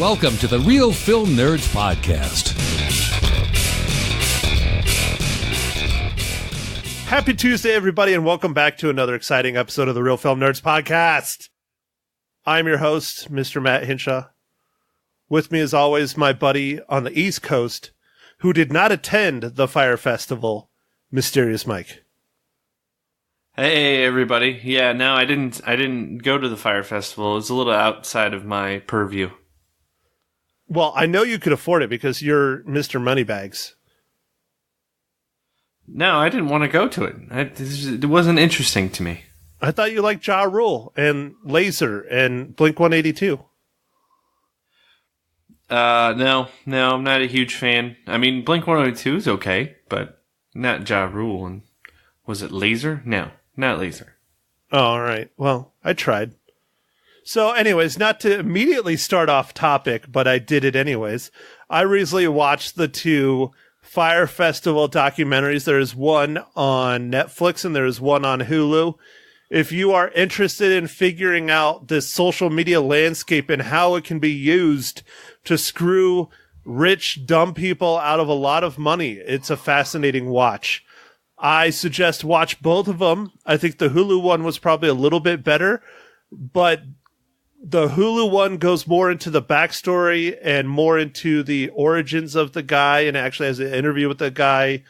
Welcome to the Real Film Nerds Podcast. Happy Tuesday, everybody, and welcome back to another exciting episode of the Real Film Nerds Podcast. I'm your host, Mr. Matt Hinshaw. With me, as always, my buddy on the East Coast, who did not attend the Fyre Festival, Mysterious Mike. Hey, everybody. Yeah, no, I didn't go to the Fyre Festival. It was a little outside of my purview. Well, I know you could afford it because you're Mr. Moneybags. No, I didn't want to go to it. It wasn't interesting to me. I thought you liked Ja Rule and Laser and Blink-182. No, I'm not a huge fan. I mean, Blink-182 is okay, but not Ja Rule. And was it Laser? No, not Laser. Oh, all right. Well, I tried. So anyways, not to immediately start off topic, but I did it anyways. I recently watched the two Fyre Festival documentaries. There's one on Netflix and there's one on Hulu. If you are interested in figuring out this social media landscape and how it can be used to screw rich, dumb people out of a lot of money, it's a fascinating watch. I suggest watch both of them. I think the Hulu one was probably a little bit better, but the Hulu one goes more into the backstory and more into the origins of the guy and actually has an interview with the guy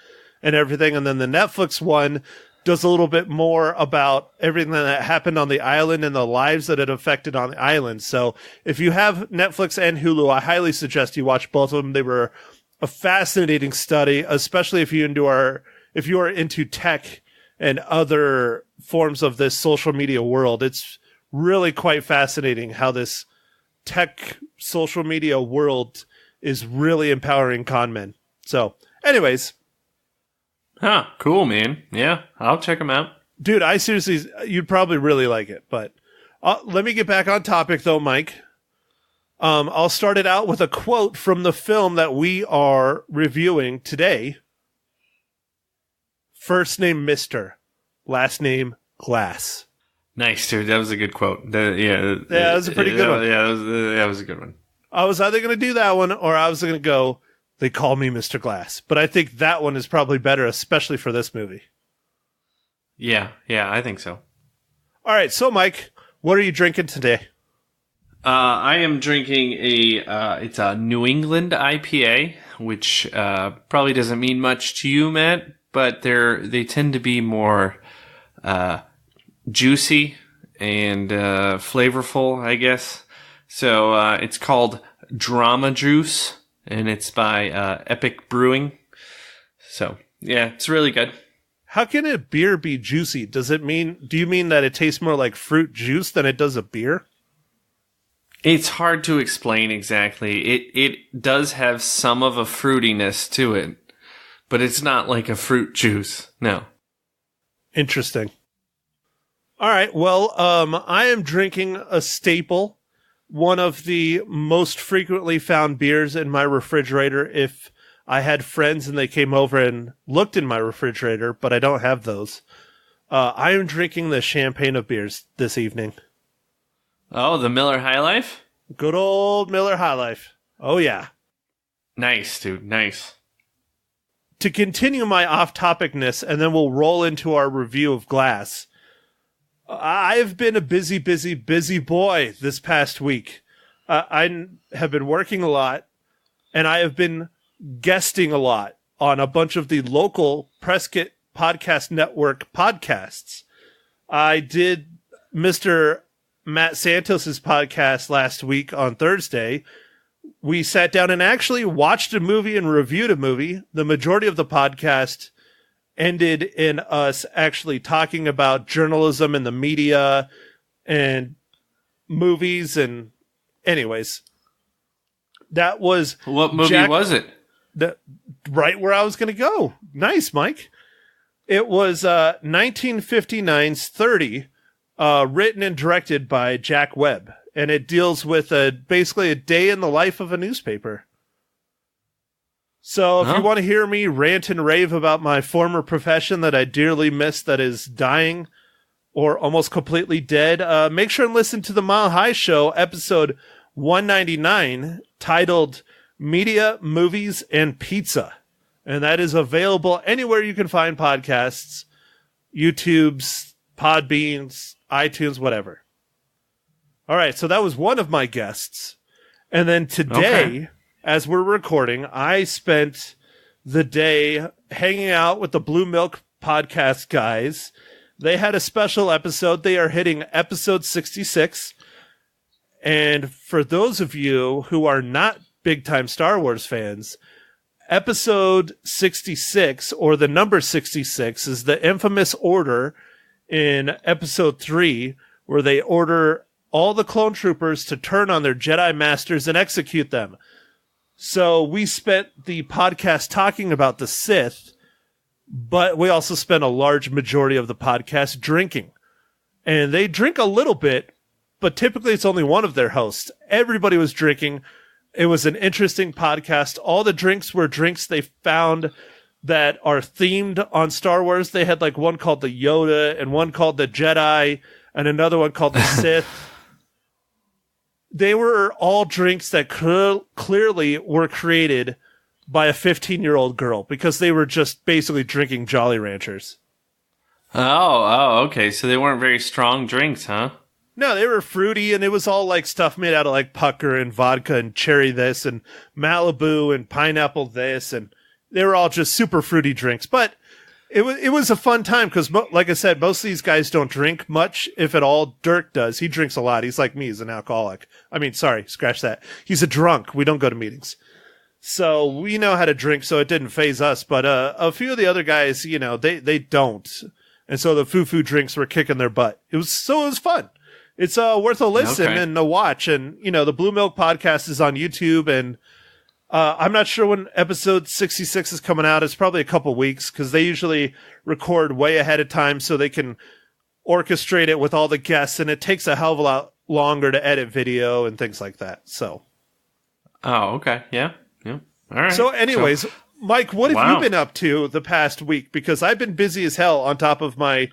and everything. And then the Netflix one does a little bit more about everything that happened on the island and the lives that it affected on the island. So if you have Netflix and Hulu, I highly suggest you watch both of them. They were a fascinating study, especially if you are into tech and other forms of this social media world. It's really quite fascinating how this tech social media world is really empowering con men. So, anyways. Huh, cool, man. Yeah, I'll check them out. Dude, I seriously, you'd probably really like it. But let me get back on topic, though, Mike. I'll start it out with a quote from the film that we are reviewing today. First name Mr., last name Glass. Nice, dude. That was a good quote. That was a pretty good one. Yeah, that was a good one. I was either going to do that one or I was going to go, they call me Mr. Glass. But I think that one is probably better, especially for this movie. Yeah, I think so. All right, so Mike, what are you drinking today? I am drinking it's a New England IPA, which probably doesn't mean much to you, Matt, but they tend to be more juicy and flavorful, I guess. So it's called Drama Juice, and it's by Epic Brewing. So yeah, it's really good. How can a beer be juicy? Do you mean that it tastes more like fruit juice than it does a beer? It's hard to explain exactly. It does have some of a fruitiness to it, but it's not like a fruit juice. No. Interesting. All right. Well, I am drinking a staple, one of the most frequently found beers in my refrigerator. If I had friends and they came over and looked in my refrigerator, but I don't have those. I am drinking the champagne of beers this evening. Oh, the Miller High Life? Good old Miller High Life. Oh, yeah. Nice, dude. Nice. To continue my off-topicness, and then we'll roll into our review of Glass. I've been a busy boy this past week. I have been working a lot, and I have been guesting a lot on a bunch of the local Prescott Podcast Network podcasts. I did Mr. Matt Santos's podcast last week on Thursday. We sat down and actually watched a movie and reviewed a movie. The majority of the podcast ended in us actually talking about journalism and the media and movies. And anyways, that was... What movie was it? Right where I was going to go. Nice, Mike. It was 1959's 30, written and directed by Jack Webb. And it deals with basically a day in the life of a newspaper. So if you want to hear me rant and rave about my former profession that I dearly miss that is dying or almost completely dead, make sure and listen to the Mile High Show, episode $1.99 titled Media, Movies, and Pizza. And that is available anywhere you can find podcasts, YouTube's, Podbeans, iTunes, whatever. All right, so that was one of my guests. And then today, as we're recording, I spent the day hanging out with the Blue Milk Podcast guys. They had a special episode. They are hitting episode 66. And for those of you who are not big-time Star Wars fans, episode 66, or the number 66, is the infamous order in episode 3, where they order all the clone troopers to turn on their Jedi Masters and execute them. So we spent the podcast talking about the Sith, but we also spent a large majority of the podcast drinking. And they drink a little bit, but typically it's only one of their hosts. Everybody was drinking. It was an interesting podcast. All the drinks were drinks they found that are themed on Star Wars. They had like one called the Yoda and one called the Jedi and another one called the Sith. They were all drinks that clearly were created by a 15-year-old girl because they were just basically drinking Jolly Ranchers. Okay. So they weren't very strong drinks, huh? No, they were fruity, and it was all like stuff made out of like pucker and vodka and cherry this and Malibu and pineapple this, and they were all just super fruity drinks. But it was a fun time because, like I said, most of these guys don't drink much, if at all. Dirk does. He drinks a lot. He's like me. He's an alcoholic. I mean, sorry, scratch that. He's a drunk. We don't go to meetings. So we know how to drink, so it didn't faze us. But a few of the other guys, you know, they don't. And so the foo-foo drinks were kicking their butt. It was fun. It's worth a listen and a watch. And, you know, the Blue Milk Podcast is on YouTube. And I'm not sure when episode 66 is coming out. It's probably a couple weeks because they usually record way ahead of time so they can orchestrate it with all the guests. And it takes a hell of a lot longer to edit video and things like that. So. Oh, okay. Yeah. All right. So anyways, Mike, what have you been up to the past week? Because I've been busy as hell on top of my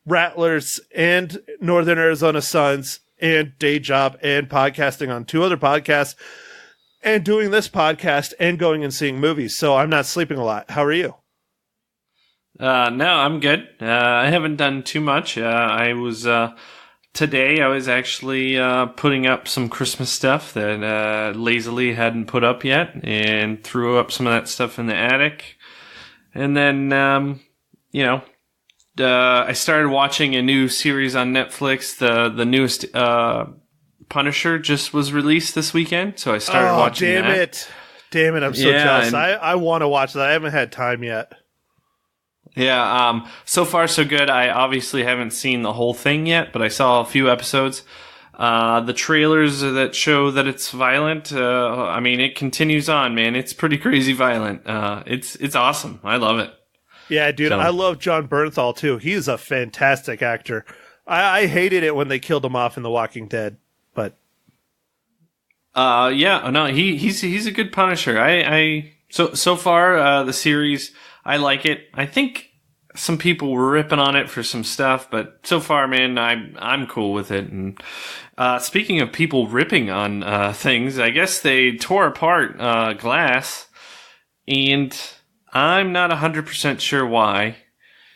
Rattlers and Northern Arizona Suns and day job and podcasting on 2 other podcasts and doing this podcast and going and seeing movies. So I'm not sleeping a lot. How are you? No, I'm good. I haven't done too much. Today I was actually putting up some Christmas stuff that lazily hadn't put up yet, and threw up some of that stuff in the attic. And then, I started watching a new series on Netflix. The newest Punisher just was released this weekend, so I started watching that. Damn it, I'm so jealous. I want to watch that. I haven't had time yet. Yeah, so far so good. I obviously haven't seen the whole thing yet, but I saw a few episodes. The trailers that show that it's violent, it continues on, man. It's pretty crazy violent. It's awesome. I love it. Yeah, dude, I love John Bernthal, too. He's a fantastic actor. I hated it when they killed him off in The Walking Dead, but... he's a good Punisher. So far, the series... I like it. I think some people were ripping on it for some stuff, but so far, man, I'm cool with it. And speaking of people ripping on things, I guess they tore apart Glass, and I'm not 100% sure why.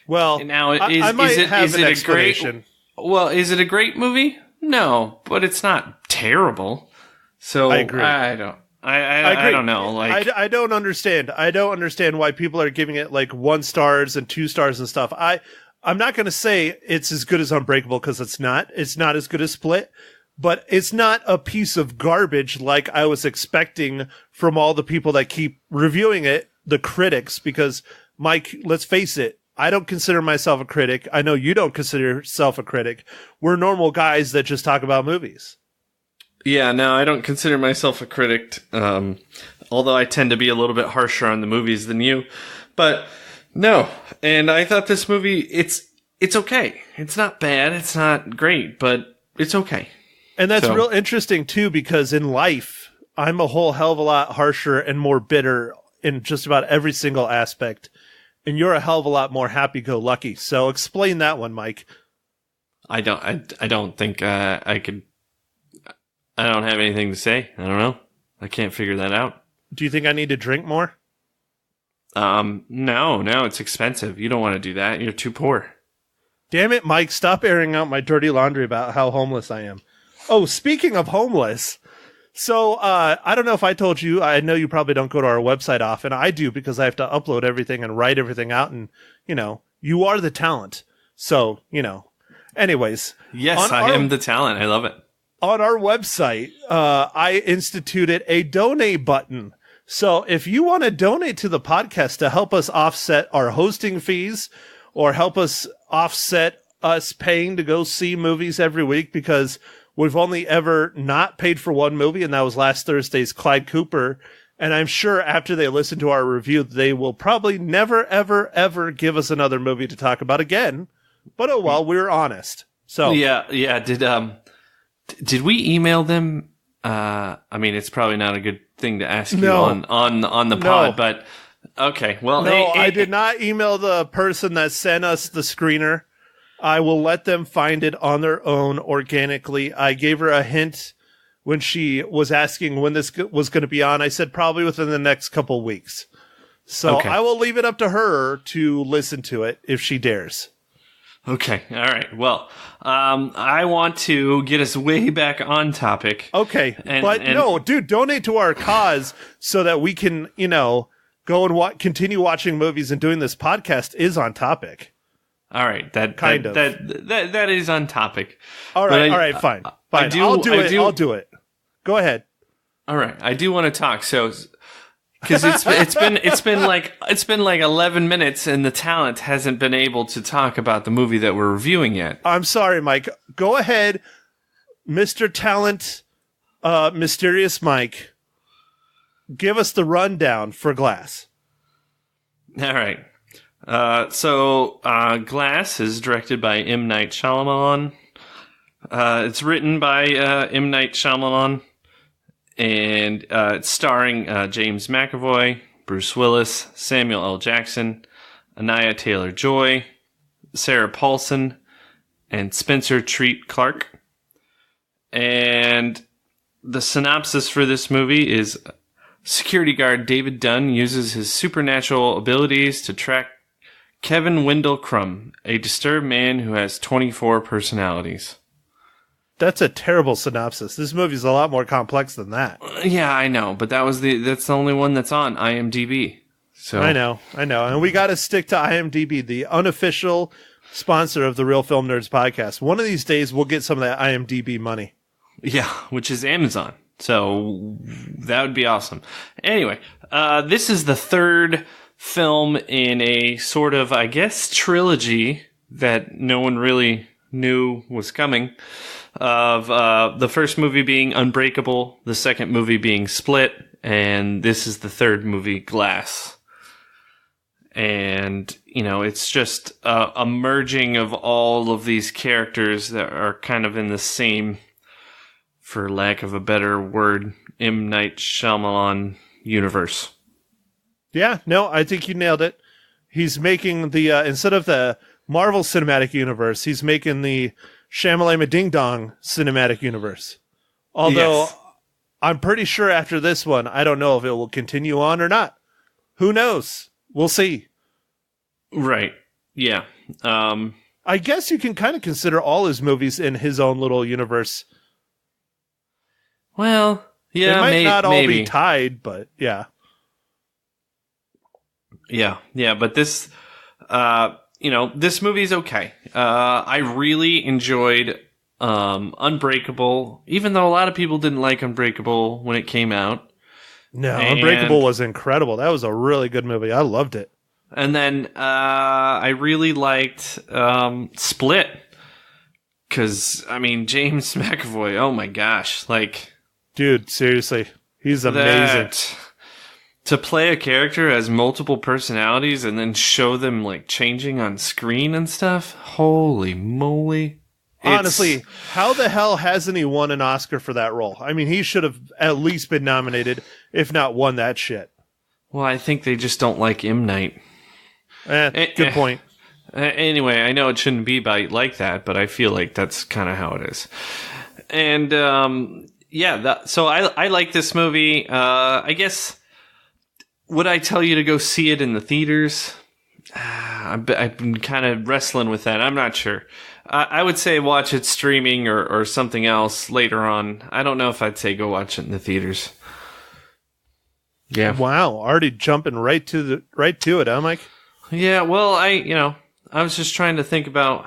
Well, now I might have an explanation. Is it a great movie? No, but it's not terrible. So I agree. I don't know. Like, I don't understand. I don't understand why people are giving it like 1 stars and 2 stars and stuff. I'm not going to say it's as good as Unbreakable because it's not. It's not as good as Split, but it's not a piece of garbage like I was expecting from all the people that keep reviewing it, the critics. Because, Mike, let's face it, I don't consider myself a critic. I know you don't consider yourself a critic. We're normal guys that just talk about movies. Yeah, no, I don't consider myself a critic, although I tend to be a little bit harsher on the movies than you. But no, and I thought this movie, it's okay. It's not bad, it's not great, but it's okay. And that's real interesting, too, because in life, I'm a whole hell of a lot harsher and more bitter in just about every single aspect. And you're a hell of a lot more happy-go-lucky. So explain that one, Mike. I don't think I could... I don't have anything to say. I don't know. I can't figure that out. Do you think I need to drink more? No, it's expensive. You don't want to do that. You're too poor. Damn it, Mike, stop airing out my dirty laundry about how homeless I am. Oh, speaking of homeless, so I don't know if I told you, I know you probably don't go to our website often. I do because I have to upload everything and write everything out, and, you are the talent. So, anyways. Yes, I am the talent. I love it. On our website, I instituted a donate button. So if you want to donate to the podcast to help us offset our hosting fees or help us offset us paying to go see movies every week, because we've only ever not paid for one movie, and that was last Thursday's Clyde Cooper. And I'm sure after they listen to our review, they will probably never, ever, ever give us another movie to talk about again. But oh well, we're honest. So yeah. Did we email them? I mean, it's probably not a good thing to ask you on the pod, but okay. Well, no, I did not email the person that sent us the screener. I will let them find it on their own organically. I gave her a hint when she was asking when this was going to be on. I said probably within the next couple weeks. So okay. I will leave it up to her to listen to it if she dares. Okay. All right. Well, I want to get us way back on topic. Okay. No, dude, donate to our cause so that we can, go and continue watching movies, and doing this podcast is on topic. All right. That is on topic. All right. Fine. I'll do it. Go ahead. All right. I do want to talk. So, because it's been like 11 minutes, and the talent hasn't been able to talk about the movie that we're reviewing yet. I'm sorry, Mike. Go ahead, Mr. Talent, Mysterious Mike. Give us the rundown for Glass. All right. So Glass is directed by M. Night Shyamalan. It's written by M. Night Shyamalan. And it's starring James McAvoy, Bruce Willis, Samuel L. Jackson, Anya Taylor-Joy, Sarah Paulson, and Spencer Treat Clark. And the synopsis for this movie is: security guard David Dunn uses his supernatural abilities to track Kevin Wendell Crumb, a disturbed man who has 24 personalities. That's a terrible synopsis. This movie's a lot more complex than that. Yeah, I know, but that's the only one that's on IMDb. So I know. And we got to stick to IMDb, the unofficial sponsor of the Real Film Nerds podcast. One of these days we'll get some of that IMDb money. Yeah, which is Amazon. So that would be awesome. Anyway, this is the third film in a sort of, I guess, trilogy that no one really knew was coming. Of the first movie being Unbreakable, the second movie being Split, and this is the third movie, Glass. And, it's just a merging of all of these characters that are kind of in the same, for lack of a better word, M. Night Shyamalan universe. Yeah, no, I think you nailed it. He's making the, instead of the Marvel Cinematic Universe, he's making the Shyamalan Ding Dong Cinematic Universe. Although, yes. I'm pretty sure after this one, I don't know if it will continue on or not. Who knows? We'll see. Right. Yeah. I guess you can kind of consider all his movies in his own little universe. Well, yeah, they might not all be tied, but yeah. Yeah, but this, this movie's okay. I really enjoyed Unbreakable, even though a lot of people didn't like Unbreakable when it came out. No, Unbreakable was incredible. That was a really good movie. I loved it. And then I really liked Split, because, James McAvoy, oh my gosh, dude, seriously, he's amazing. To play a character as multiple personalities and then show them changing on screen and stuff. Holy moly. Honestly, how the hell hasn't he won an Oscar for that role? He should have at least been nominated, if not won that shit. Well, I think they just don't like M. Night. Good point. Anyway, I know it shouldn't be like that, but I feel like that's kind of how it is. And, Yeah, so I like this movie. I guess, would I tell you to go see it in the theaters? I've been kind of wrestling with that. I'm not sure. I would say watch it streaming or something else later on. I don't know if I'd say go watch it in the theaters. Yeah. Wow, already jumping right to it, huh, Mike? Yeah, well, I was just trying to think about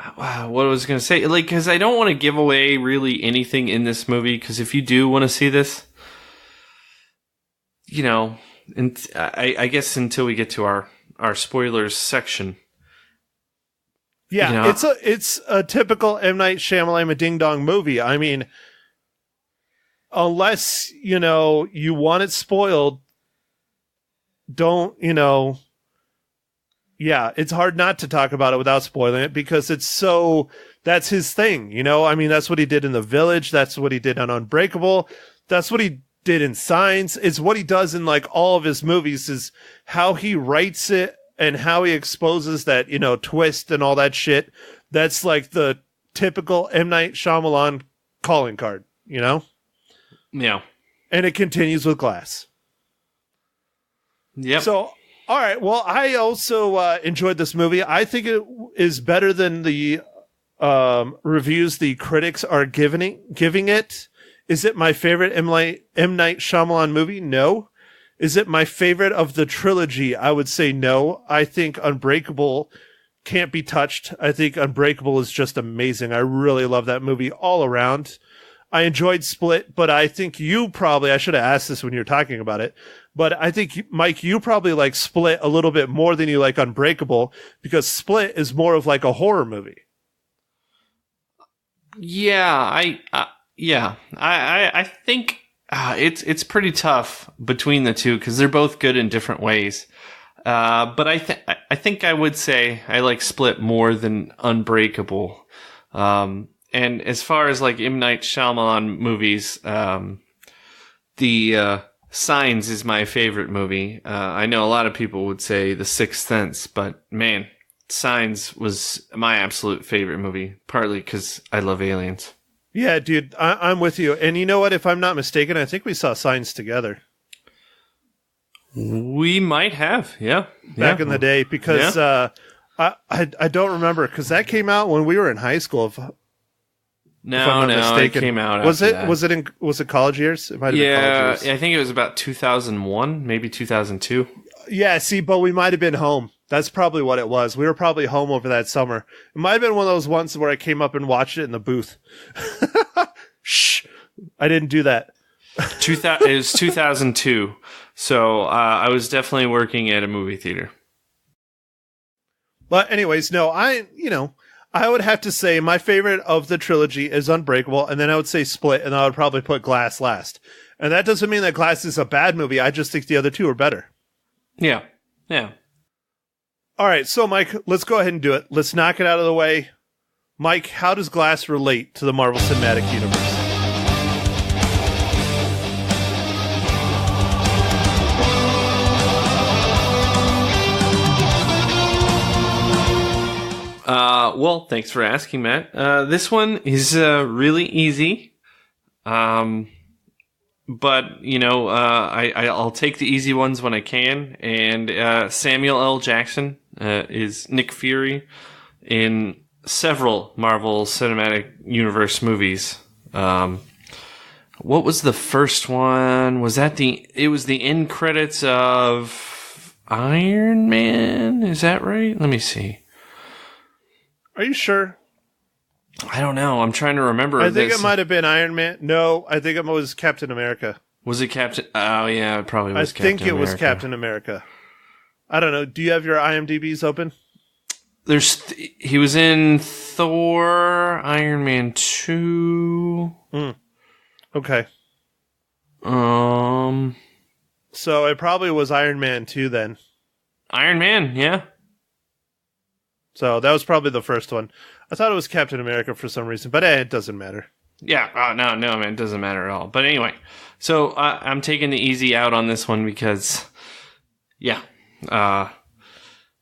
what I was going to say. Like, because I don't want to give away really anything in this movie, because if you do want to see this, and I guess until we get to our spoilers section. Yeah, it's a typical M. Night Shyamalan ding dong movie. I mean, unless, you want it spoiled, don't, yeah, it's hard not to talk about it without spoiling it, because that's his thing, I mean, that's what he did in The Village. That's what he did on Unbreakable. That's what he did in Signs. It's what he does in like all of his movies, is how he writes it and how he exposes that, twist and all that shit. That's like the typical M. Night Shyamalan calling card, Yeah. And it continues with Glass. Yep. So, all right. Well, I also enjoyed this movie. I think it is better than the reviews the critics are giving it. Is it my favorite M. Night Shyamalan movie? No. Is it my favorite of the trilogy? I would say no. I think Unbreakable can't be touched. I think Unbreakable is just amazing. I really love that movie all around. I enjoyed Split, but I think I should have asked this when you were talking about it, but I think, Mike, you probably like Split a little bit more than you like Unbreakable, because Split is more of like a horror movie. Yeah, I think it's pretty tough between the two, because they're both good in different ways. But I think I would say I like Split more than Unbreakable. And as far as like M. Night Shyamalan movies, the Signs is my favorite movie. I know a lot of people would say The Sixth Sense, but man, Signs was my absolute favorite movie, partly because I love aliens. Yeah, dude, I'm with you. And you know what? If I'm not mistaken, I think we saw Signs together. We might have, yeah. Back in the day, because I don't remember, because that came out when we were in high school. No, it came out was after that. Was it college years? It might have been college years. I think it was about 2001, maybe 2002. Yeah, see, but we might have been home. That's probably what it was. We were probably home over that summer. It might have been one of those ones where I came up and watched it in the booth. Shh, I didn't do that. It was 2002, so I was definitely working at a movie theater. But anyways, no, I would have to say my favorite of the trilogy is Unbreakable, and then I would say Split, and I would probably put Glass last. And that doesn't mean that Glass is a bad movie. I just think the other two are better. Yeah. All right, so Mike, let's go ahead and do it. Let's knock it out of the way. Mike, how does Glass relate to the Marvel Cinematic Universe? Well, thanks for asking, Matt. This one is really easy. But, I'll take the easy ones when I can. And Samuel L. Jackson is Nick Fury in several Marvel Cinematic Universe movies. What was the first one? It was the end credits of Iron Man? Is that right? Let me see. Are you sure? I don't know. I'm trying to remember. I think it might have been Iron Man. No, I think it was Captain America. Was it Captain? Oh, yeah, it probably was Captain America. I think it was Captain America. I don't know. Do you have your IMDb's open? He was in Thor, Iron Man 2. Okay. So it probably was Iron Man 2 then. Iron Man, yeah. So that was probably the first one. I thought it was Captain America for some reason, but it doesn't matter. Yeah, no, man, it doesn't matter at all. But anyway, so I'm taking the easy out on this one because,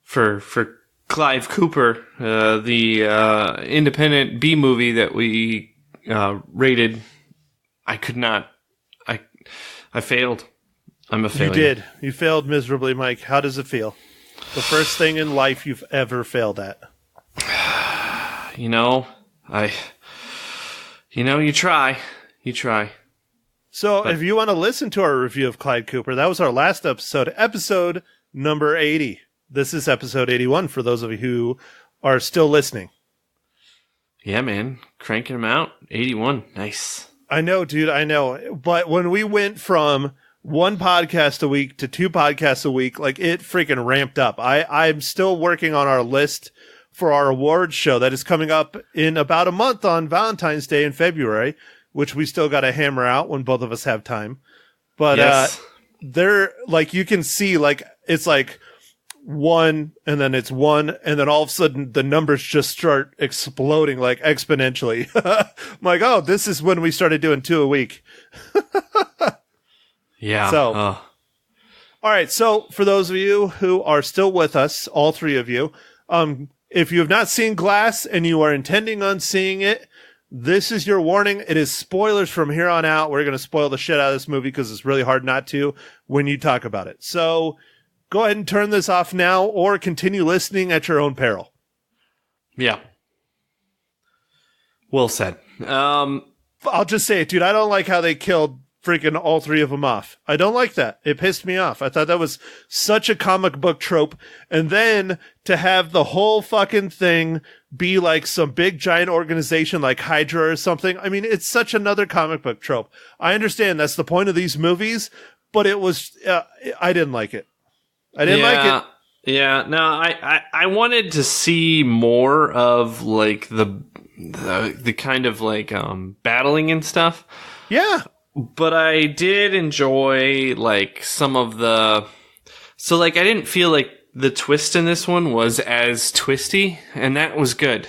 for Clive Cooper, the independent B movie that we rated I could not. I failed. I'm a failure. You did. You failed miserably, Mike. How does it feel? The first thing in life you've ever failed at. You try. You try. So if you want to listen to our review of Clyde Cooper, that was our last episode number 80. This is episode 81 for those of you who are still listening. Yeah, man. Cranking them out. 81. Nice. I know, dude. I know. But when we went from one podcast a week to 2 podcasts a week, like it freaking ramped up. I'm still working on our list for our awards show that is coming up in about a month on Valentine's Day in February, which we still got to hammer out when both of us have time. But yes. they're like, you can see like, it's like 1 and then it's 1 and then all of a sudden the numbers just start exploding like exponentially. I'm like, oh, this is when we started doing 2 a week. Yeah. So, all right. So for those of you who are still with us, all 3 of you, if you have not seen Glass and you are intending on seeing it, this is your warning. It is spoilers from here on out. We're going to spoil the shit out of this movie because it's really hard not to when you talk about it. So go ahead and turn this off now or continue listening at your own peril. Yeah. Well said. I'll just say it, dude. I don't like how they killed freaking all 3 of them off. I don't like that. It pissed me off. I thought that was such a comic book trope. And then to have the whole fucking thing be like some big giant organization like Hydra or something. I mean, it's such another comic book trope. I understand that's the point of these movies, but it was, I didn't like it. I didn't like it. Yeah. No, I wanted to see more of like the kind of like, battling and stuff. Yeah. But I did enjoy like some of I didn't feel like the twist in this one was as twisty, and that was good.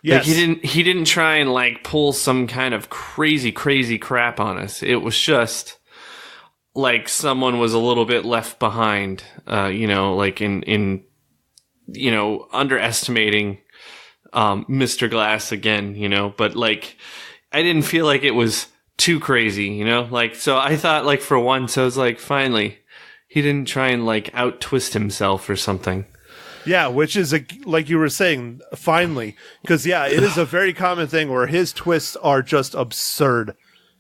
Yes. Like he didn't try and like pull some kind of crazy crap on us. It was just like someone was a little bit left behind, like in underestimating Mr. Glass again, but like I didn't feel like it was too crazy, like, so I thought like for once I was like, finally, he didn't try and like out twist himself or something. Yeah, which is like you were saying, finally, because yeah, it is a very common thing where his twists are just absurd.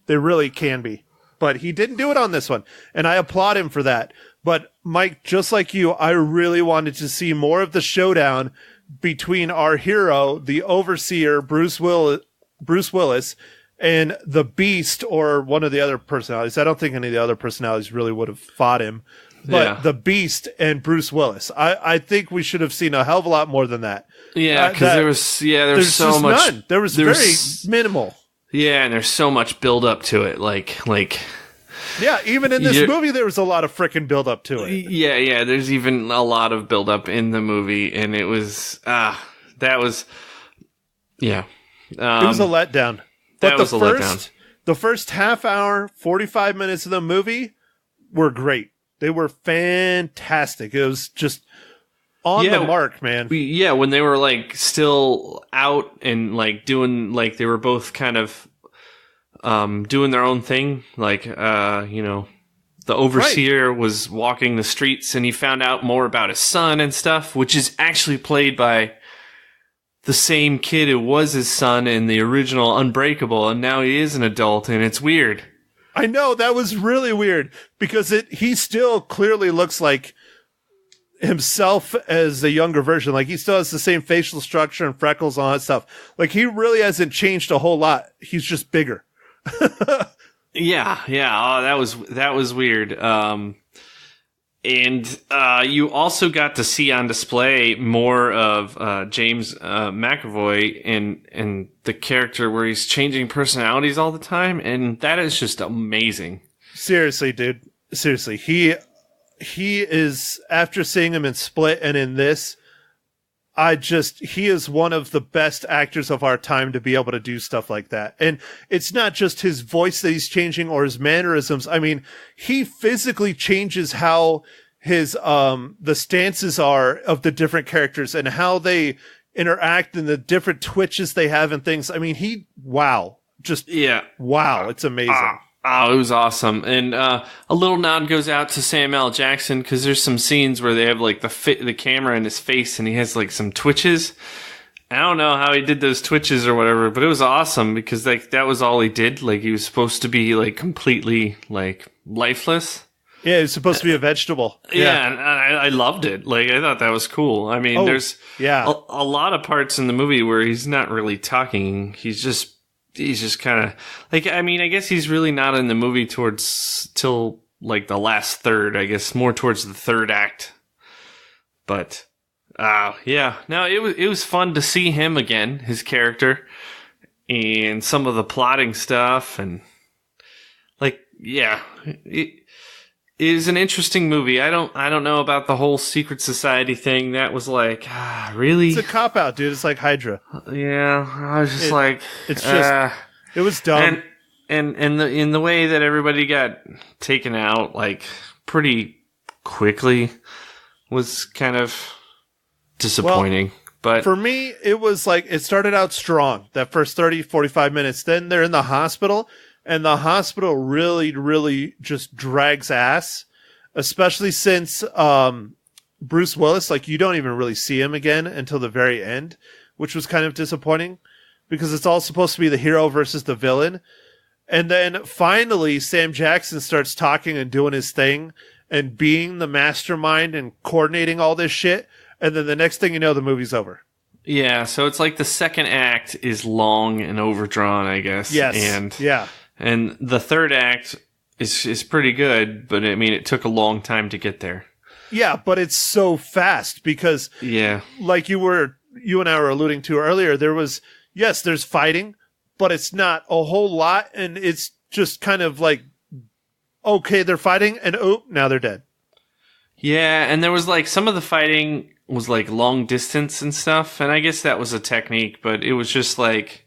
They really can be, but he didn't do it on this one, and I applaud him for that. But Mike, just like you, I really wanted to see more of the showdown between our hero, the overseer, Bruce Willis, and the Beast, or one of the other personalities. I don't think any of the other personalities really would have fought him. But the Beast and Bruce Willis. I think we should have seen a hell of a lot more than that. Yeah, because there was so much. None. There was very minimal. Yeah, and there's so much build up to it. Like. Yeah, even in this movie, there was a lot of frickin' build up to it. Yeah. There's even a lot of build up in the movie, and it was that was it was a letdown. But the first half hour, 45 minutes of the movie were great. They were fantastic. It was just on the mark, man. When they were like still out and like doing, like they were both kind of doing their own thing. Like, the overseer was walking the streets and he found out more about his son and stuff, which is actually played by the same kid who was his son in the original Unbreakable, and now he is an adult, and it's weird. I know, that was really weird, because he still clearly looks like himself as a younger version. Like, he still has the same facial structure and freckles and all that stuff. Like, he really hasn't changed a whole lot. He's just bigger. Yeah. Oh, that was weird. And you also got to see on display more of James McAvoy in the character where he's changing personalities all the time, and that is just amazing. Seriously, dude. Seriously. He is, after seeing him in Split and in this, he is one of the best actors of our time to be able to do stuff like that. And it's not just his voice that he's changing or his mannerisms. I mean, he physically changes how his, the stances are of the different characters and how they interact and the different twitches they have and things. I mean, wow. just Yeah. wow, it's amazing. Oh, it was awesome. And a little nod goes out to Samuel L. Jackson because there's some scenes where they have like the camera in his face and he has like some twitches. I don't know how he did those twitches or whatever, but it was awesome because like that was all he did. Like he was supposed to be like completely like lifeless. Yeah, he's supposed to be a vegetable. Yeah, and I loved it. Like I thought that was cool. I mean, there's a lot of parts in the movie where he's not really talking. He's just kind of like, I mean, I guess he's really not in the movie till like the last third, I guess more towards the third act. But, yeah, no, it was fun to see him again, his character and some of the plotting stuff. And like, yeah, it is an interesting movie. I don't know about the whole secret society thing. That was like, really? It's a cop-out, dude. It's like Hydra. Yeah, I was just it's just, it was dumb. And in the way that everybody got taken out, like, pretty quickly was kind of disappointing. Well, but for me, it was like, it started out strong, that first 30, 45 minutes. Then they're in the hospital, and the hospital really, really just drags ass, especially since Bruce Willis, like, you don't even really see him again until the very end, which was kind of disappointing because it's all supposed to be the hero versus the villain. And then finally, Sam Jackson starts talking and doing his thing and being the mastermind and coordinating all this shit. And then the next thing you know, the movie's over. Yeah, so it's like the second act is long and overdrawn, I guess. Yes. And the third act is pretty good, but I mean, it took a long time to get there. Yeah, but it's so fast because, like you and I were alluding to earlier, there's fighting, but it's not a whole lot, and it's just kind of like, okay, they're fighting, and now they're dead. Yeah, and there was like some of the fighting was like long distance and stuff, and I guess that was a technique, but it was just like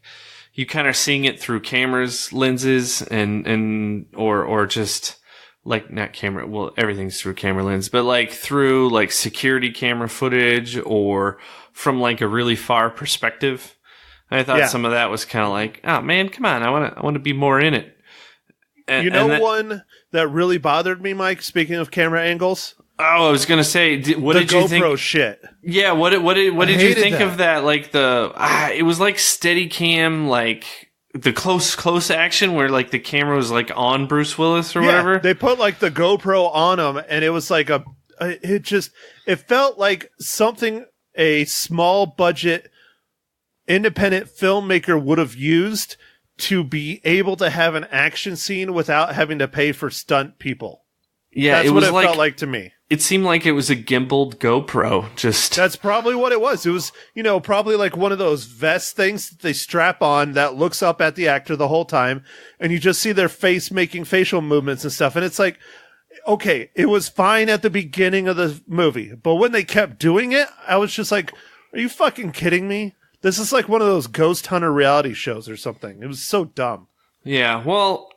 you kind of seeing it through cameras, lenses, or just like not camera. Well, everything's through camera lens, but like through like security camera footage or from like a really far perspective. And I thought some of that was kind of like, oh man, come on, I want to be more in it. One that really bothered me, Mike. Speaking of camera angles. Oh, I was gonna say, what did you think? The GoPro shit. Yeah, what did you think of that? Like it was like Steadicam, like the close action where like the camera was like on Bruce Willis or whatever. They put like the GoPro on him, and it was like it felt like something a small budget independent filmmaker would have used to be able to have an action scene without having to pay for stunt people. Yeah, that's what it felt like to me. It seemed like it was a gimbaled GoPro. That's probably what it was. It was, probably like one of those vest things that they strap on that looks up at the actor the whole time, and you just see their face making facial movements and stuff. And it's like, okay, it was fine at the beginning of the movie, but when they kept doing it, I was just like, are you fucking kidding me? This is like one of those ghost hunter reality shows or something. It was so dumb. Yeah, well,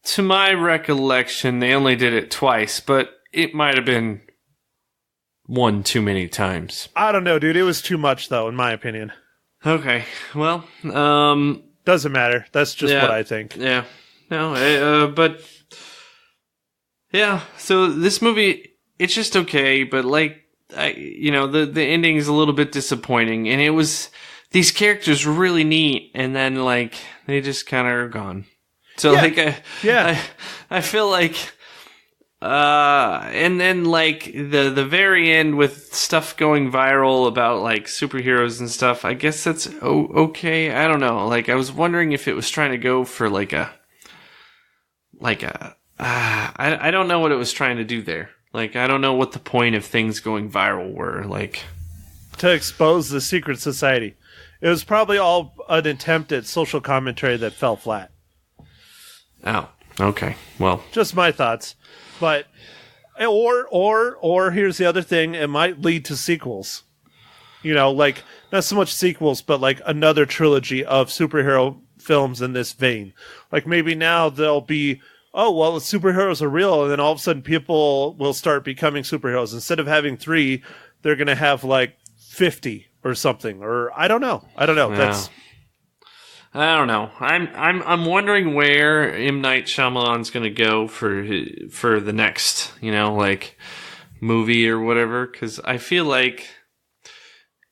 to my recollection, they only did it twice, but it might have been one too many times. I don't know, dude. It was too much, though, in my opinion. Okay, well, doesn't matter. That's just what I think. Yeah, no, but yeah. So this movie, it's just okay, but like, the ending is a little bit disappointing, and it was these characters were really neat, and then like they just kind of are gone. So I feel like, and then like the very end with stuff going viral about like superheroes and stuff. I guess that's okay. I don't know. Like I was wondering if it was trying to go for I don't know what it was trying to do there. Like I don't know what the point of things going viral were. Like to expose the secret society. It was probably all an attempt at social commentary that fell flat. Oh, okay. Well, just my thoughts, but or here's the other thing: it might lead to sequels. Like not so much sequels, but like another trilogy of superhero films in this vein. Like maybe now they'll be, oh well, the superheroes are real, and then all of a sudden people will start becoming superheroes. Instead of having 3, they're going to have like 50 or something. Or I don't know. Yeah. I don't know. I'm wondering where M. Night Shyamalan's going to go for the next, like movie or whatever. Because I feel like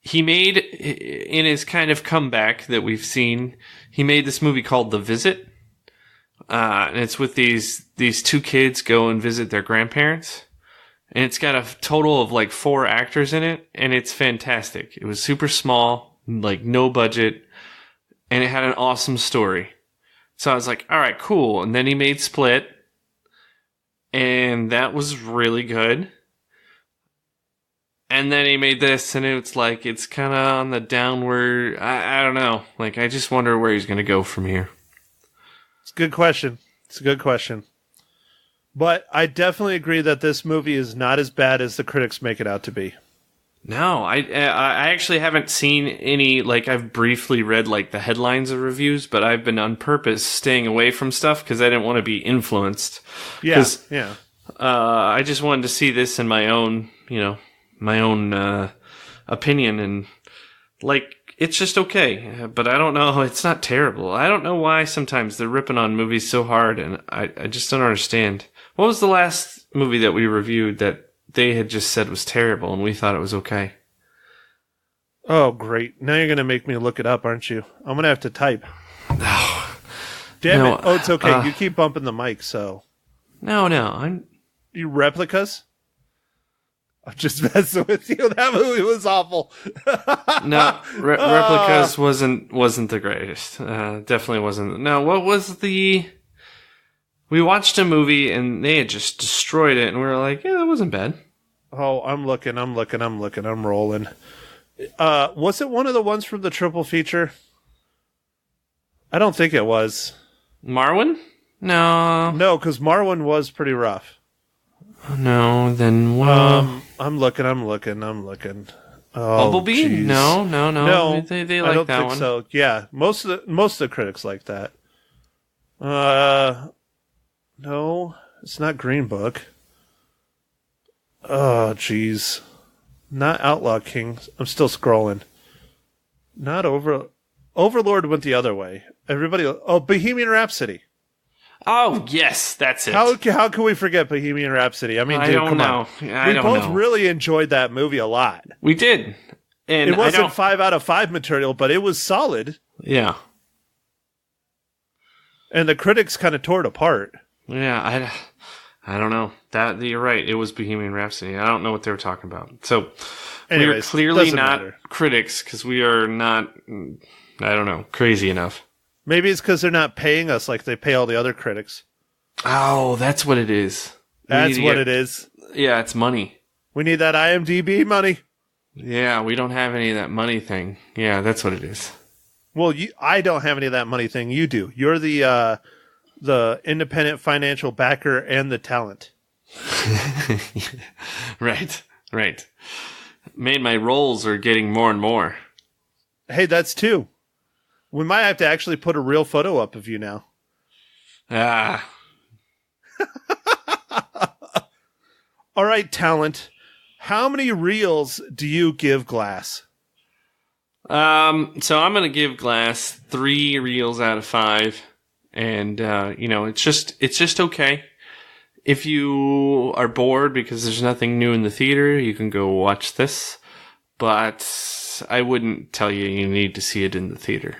he made, in his kind of comeback that we've seen, he made this movie called The Visit. And it's with these two kids go and visit their grandparents. And it's got a total of like 4 actors in it. And it's fantastic. It was super small, like no budget. And it had an awesome story. So I was like, all right, cool. And then he made Split. And that was really good. And then he made this, and it's like, it's kind of on the downward. I don't know. Like, I just wonder where he's going to go from here. It's a good question. But I definitely agree that this movie is not as bad as the critics make it out to be. No, I actually haven't seen any, like, I've briefly read, like, the headlines of reviews, but I've been on purpose staying away from stuff because I didn't want to be influenced. Yeah. I just wanted to see this in my own, opinion, and, like, it's just okay, but I don't know, it's not terrible. I don't know why sometimes they're ripping on movies so hard, and I just don't understand. What was the last movie that we reviewed that they had just said was terrible, and we thought it was okay? Oh, great. Now you're going to make me look it up, aren't you? I'm going to have to type. No. Damn it. Oh, it's okay. You keep bumping the mic, so. No. You replicas? I'm just messing with you. That movie was awful. No, replicas wasn't the greatest. Definitely wasn't. No, what was the... We watched a movie and they had just destroyed it, and we were like, yeah, that wasn't bad. Oh, I'm looking. I'm rolling. Was it one of the ones from the triple feature? I don't think it was. Marwen? No. No, because Marwen was pretty rough. No, then well... I'm looking. Oh, Bumblebee? Geez. No. They like I don't that think one. so. Yeah, most of the critics like that. No, it's not Green Book. Oh, jeez. Not Outlaw King. I'm still scrolling. Not Overlord went the other way. Bohemian Rhapsody. Oh, yes, that's it. How can we forget Bohemian Rhapsody? I mean, dude, come on. We both really enjoyed that movie a lot. We did. And it wasn't 5 out of 5 material, but it was solid. Yeah. And the critics kind of tore it apart. Yeah, I don't know. You're right. It was Bohemian Rhapsody. I don't know what they were talking about. So, anyways, we're clearly not matter. Critics because we are not, I don't know, crazy enough. Maybe it's because they're not paying us like they pay all the other critics. Oh, that's what it is. It is. Yeah, it's money. We need that IMDb money. Yeah, we don't have any of that money thing. Yeah, that's what it is. Well, I don't have any of that money thing. You do. You're the independent financial backer and the talent. Right. Man, my roles are getting more and more. Hey, that's 2. We might have to actually put a real photo up of you now. Ah. All right, talent. How many reels do you give Glass? So I'm going to give Glass 3 reels out of 5. And, it's just okay. If you are bored because there's nothing new in the theater, you can go watch this. But I wouldn't tell you need to see it in the theater.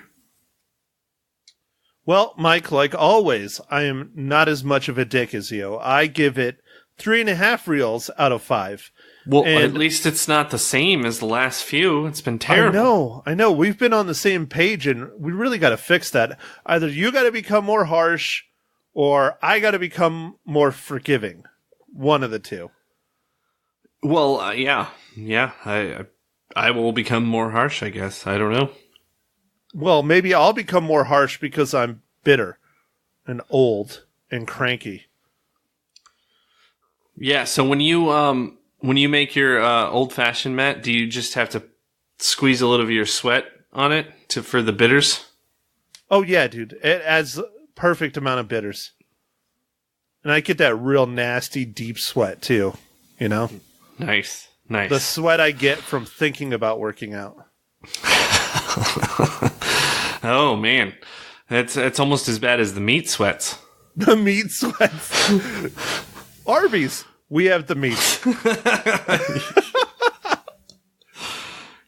Well, Mike, like always, I am not as much of a dick as you. I give it 3.5 reels out of 5. Well, at least it's not the same as the last few. It's been terrible. I know. We've been on the same page, and we really got to fix that. Either you got to become more harsh, or I got to become more forgiving. One of the two. Well, yeah. I will become more harsh, I guess. I don't know. Well, maybe I'll become more harsh because I'm bitter and old and cranky. Yeah, so when you make your old-fashioned, Matt, do you just have to squeeze a little of your sweat on it for the bitters? Oh, yeah, dude. It adds perfect amount of bitters. And I get that real nasty, deep sweat, too. You know? Nice. The sweat I get from thinking about working out. Oh, man. That's almost as bad as the meat sweats. The meat sweats. Arby's. We have the meat.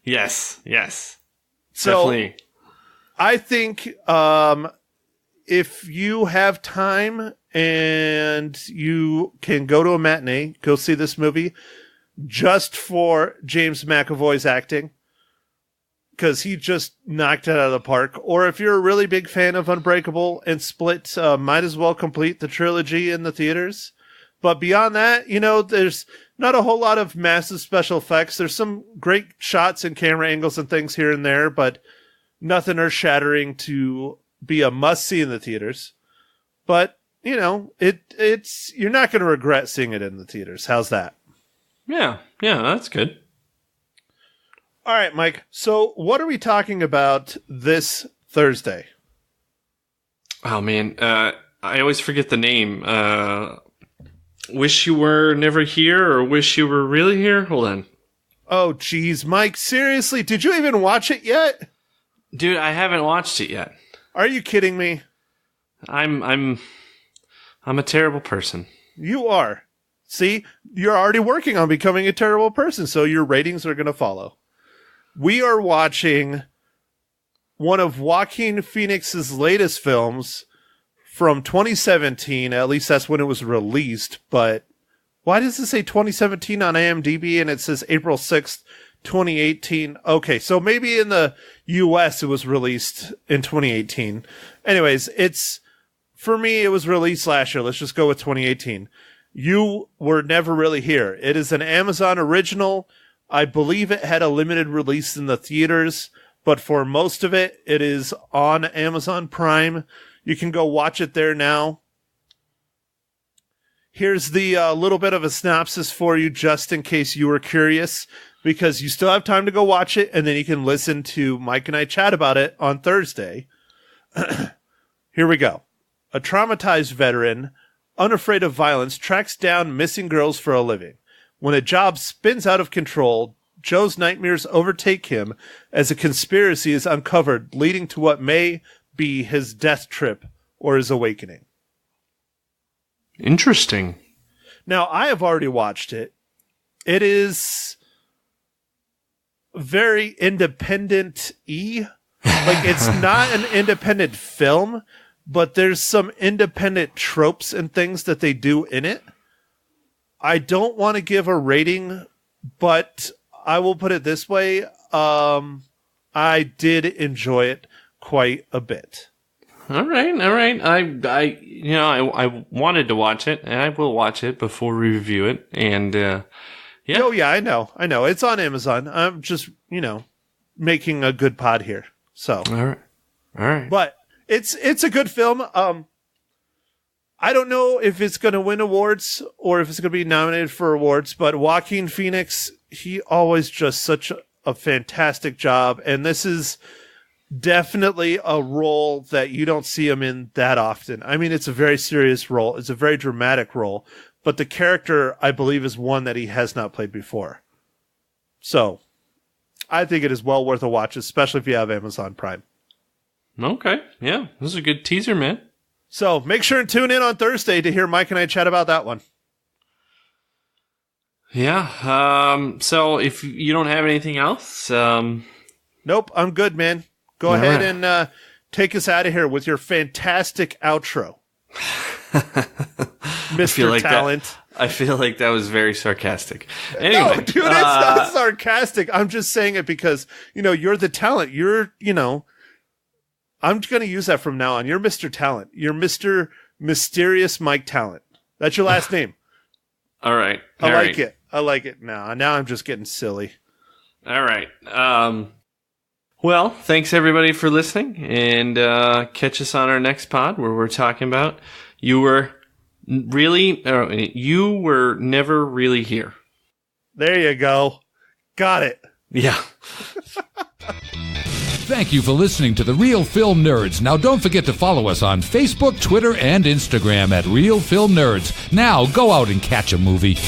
Yes. So, definitely. I think if you have time and you can go to a matinee, go see this movie just for James McAvoy's acting, because he just knocked it out of the park. Or if you're a really big fan of Unbreakable and Split, might as well complete the trilogy in the theaters. But beyond that, there's not a whole lot of massive special effects. There's some great shots and camera angles and things here and there, but nothing earth-shattering to be a must-see in the theaters. But, it's you're not going to regret seeing it in the theaters. How's that? Yeah, that's good. All right, Mike. So what are we talking about this Thursday? Oh, man. I always forget the name. Wish You Were Never Here or Wish You Were Really Here? Hold on. Oh, geez, Mike. Seriously? Did you even watch it yet? Dude, I haven't watched it yet. Are you kidding me? I'm a terrible person. You are. See, you're already working on becoming a terrible person, so your ratings are going to follow. We are watching one of Joaquin Phoenix's latest films from 2017. At least that's when it was released. But why does it say 2017 on IMDb and it says April 6th, 2018? Okay, so maybe in the US it was released in 2018. Anyways, for me, it was released last year. Let's just go with 2018. You Were Never Really Here. It is an Amazon original. I believe it had a limited release in the theaters, but for most of it, it is on Amazon Prime. You can go watch it there now. Here's the little bit of a synopsis for you, just in case you were curious, because you still have time to go watch it, and then you can listen to Mike and I chat about it on Thursday. Here we go. A traumatized veteran, unafraid of violence, tracks down missing girls for a living. When a job spins out of control, Joe's nightmares overtake him as a conspiracy is uncovered, leading to what may be his death trip or his awakening. Interesting. Now, I have already watched it. It is very independent-y. Like, it's not an independent film, but there's some independent tropes and things that they do in it. I don't want to give a rating, but I will put it this way. I did enjoy it quite a bit. All right. I wanted to watch it, and I will watch it before we review it. And yeah. Oh yeah, I know. It's on Amazon. I'm just making a good pod here. So all right. But it's a good film. I don't know if it's going to win awards or if it's going to be nominated for awards, but Joaquin Phoenix, he always does such a fantastic job. And this is definitely a role that you don't see him in that often. I mean, it's a very serious role. It's a very dramatic role, but the character, I believe, is one that he has not played before. So I think it is well worth a watch, especially if you have Amazon Prime. Okay. Yeah. This is a good teaser, man. So make sure and tune in on Thursday to hear Mike and I chat about that one. Yeah. So if you don't have anything else, nope, I'm good, man. Go ahead and take us out of here with your fantastic outro, Mr. Talent. I feel like that was very sarcastic. Anyway, no, dude, it's not sarcastic. I'm just saying it because you're the talent. I'm going to use that from now on. You're Mr. Talent. You're Mr. Mysterious Mike Talent. That's your last name. All right. I like it. I like it now. Now I'm just getting silly. All right. Well, thanks everybody for listening, and catch us on our next pod where we're talking about You Were Never Really Here. There you go. Got it. Yeah. Thank you for listening to The Real Film Nerds. Now, don't forget to follow us on Facebook, Twitter, and Instagram at Real Film Nerds. Now, go out and catch a movie.